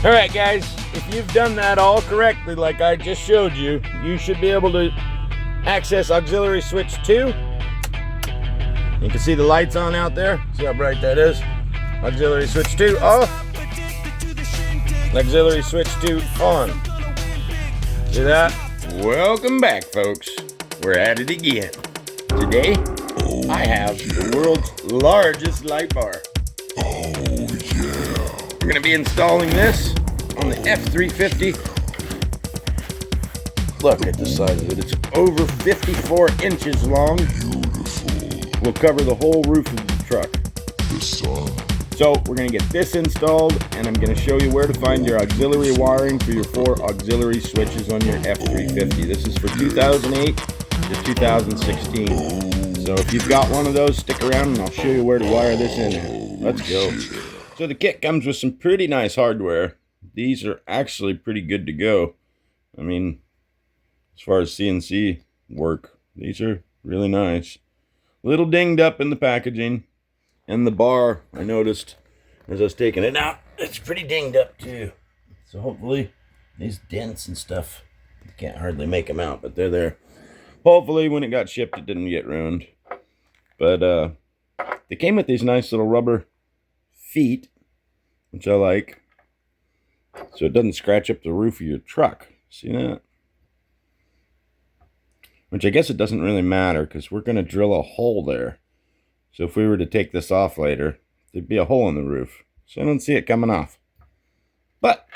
All right, guys, if you've done that all correctly like I just showed you, you should be able to access auxiliary switch 2. You can see the lights on out there. See how bright that is? Auxiliary switch 2 off. Auxiliary switch 2 on. See that? Welcome back, folks. We're at it again. Today, I have the world's largest light bar. Oh, yeah. We're going to be installing this on the F350. Look at the size of it. It's over 54 inches long. Beautiful. Will cover the whole roof of the truck. The sun. So we're going to get this installed, and I'm going to show you where to find your auxiliary wiring for your 4 auxiliary switches on your F350. This is for 2008 to 2016. So if you've got one of those, stick around and I'll show you where to wire this in. Let's go. So the kit comes with some pretty nice hardware. These are actually pretty good to go. I mean, as far as CNC work, these are really nice. A little dinged up in the packaging. And the bar, I noticed as I was taking it out, it's pretty dinged up too. So hopefully these dents and stuff, you can't hardly make them out, but they're there. Hopefully when it got shipped, it didn't get ruined. But they came with these nice little rubber feet, which I like. So it doesn't scratch up the roof of your truck. See that? Which I guess it doesn't really matter because we're going to drill a hole there. So if we were to take this off later, there'd be a hole in the roof. So I don't see it coming off. But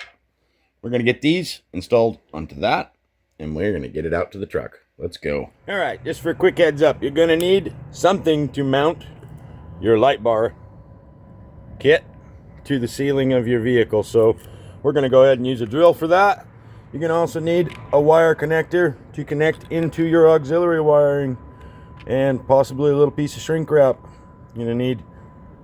we're going to get these installed onto that, and we're going to get it out to the truck. Let's go. All right, just for a quick heads up, you're going to need something to mount your light bar kit to the ceiling of your vehicle. So we're going to go ahead and use a drill for that. You're going to also need a wire connector to connect into your auxiliary wiring, and possibly a little piece of shrink wrap. You're going to need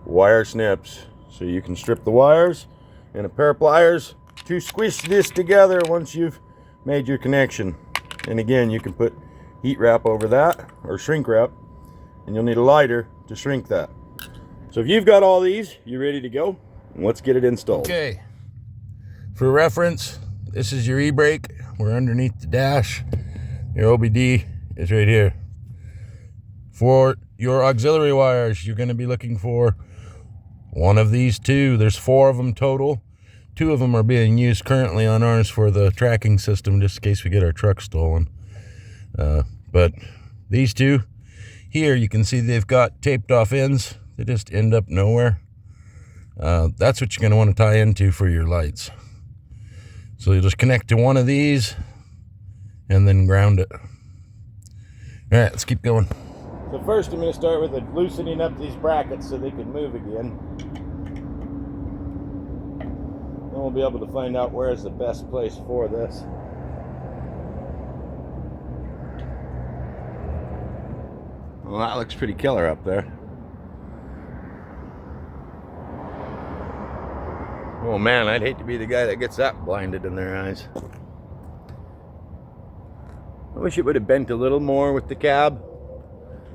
wire snips so you can strip the wires, and a pair of pliers to squish this together once you've made your connection. And again, you can put heat wrap over that, or shrink wrap, and you'll need a lighter to shrink that. So if you've got all these, you're ready to go. Let's get it installed. Okay, for reference, this is your e-brake. We're underneath the dash. Your OBD is right here. For your auxiliary wires, you're going to be looking for one of these two. There's 4 of them total. 2 of them are being used currently on ours for the tracking system, just in case we get our truck stolen. But these 2 here, you can see they've got taped off ends. They just end up nowhere. That's what you're going to want to tie into for your lights. So you'll just connect to one of these and then ground it. All right, let's keep going. So first I'm going to start with loosening up these brackets so they can move again. Then we'll be able to find out where is the best place for this. Well, that looks pretty killer up there. Oh man, I'd hate to be the guy that gets that blinded in their eyes. I wish it would have bent a little more with the cab.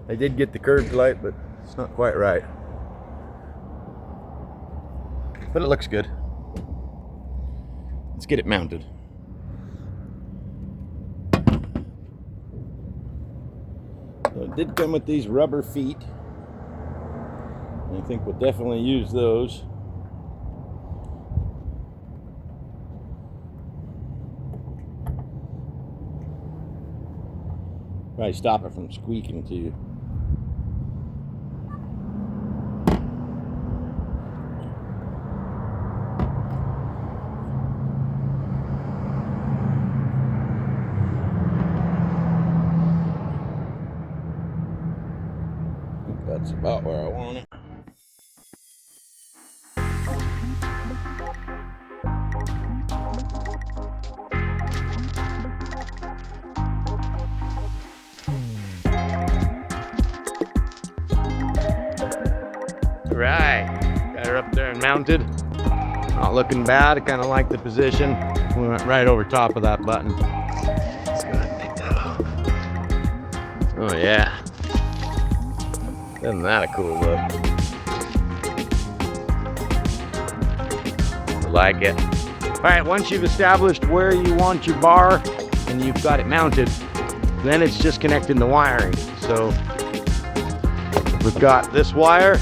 I did get the curved light, but it's not quite right. But it looks good. Let's get it mounted. So it did come with these rubber feet. I think we'll definitely use those. Probably stop it from squeaking too. I think that's about where I want it. Right, got her up there and mounted. Not looking bad. I kind of like the position. We went right over top of that button. Let's go ahead and take that off. Oh yeah, isn't that a cool look? I like it. All right, once you've established where you want your bar and you've got it mounted, then it's just connecting the wiring. So we've got this wire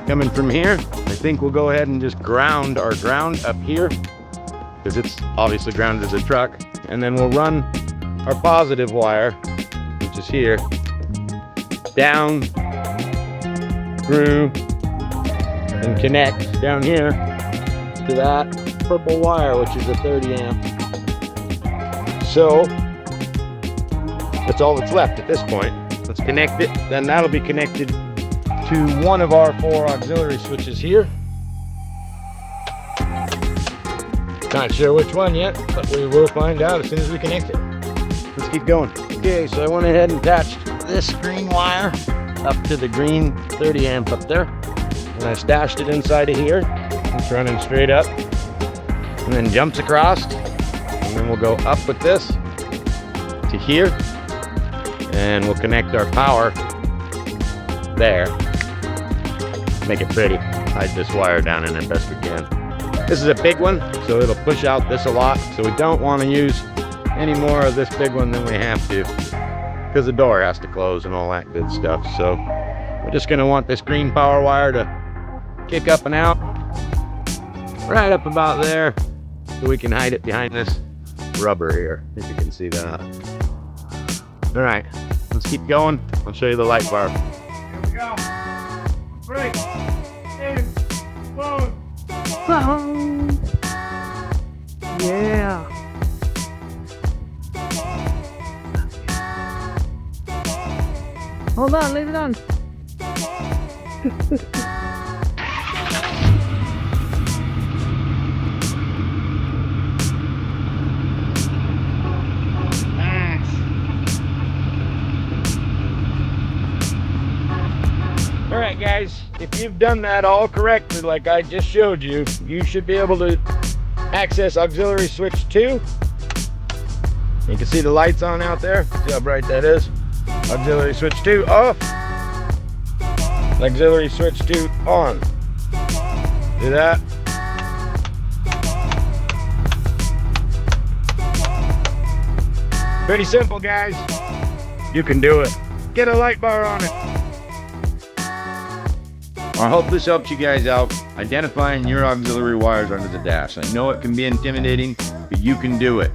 coming from here. I think we'll go ahead and just ground our ground up here because it's obviously grounded as a truck. And then we'll run our positive wire, which is here, down through and connect down here to that purple wire, which is a 30 amp. So that's all that's left at this point. Let's connect it. Then that'll be connected to one of our 4 auxiliary switches here. Not sure which one yet, but we will find out as soon as we connect it. Let's keep going. Okay, so I went ahead and attached this green wire up to the green 30 amp up there. And I stashed it inside of here. It's running straight up. And then jumps across. And then we'll go up with this to here. And we'll connect our power there. Make it pretty. Hide this wire down in it best we can. This is a big one, so it'll push out this a lot. So we don't want to use any more of this big one than we have to, because the door has to close and all that good stuff. So we're just going to want this green power wire to kick up and out right up about there, so we can hide it behind this rubber here, if you can see that. All right, let's keep going. I'll show you the light bar. Here we go. 3, 2, 1. Yeah. Hold on, leave it on. All right, guys, if you've done that all correctly like I just showed you, you should be able to access auxiliary switch 2. You can see the lights on out there. See how bright that is. Auxiliary switch 2 off. Auxiliary switch 2 on. See that? Pretty simple, guys. You can do it. Get a light bar on it. I hope this helps you guys out identifying your auxiliary wires under the dash. I know it can be intimidating, but you can do it.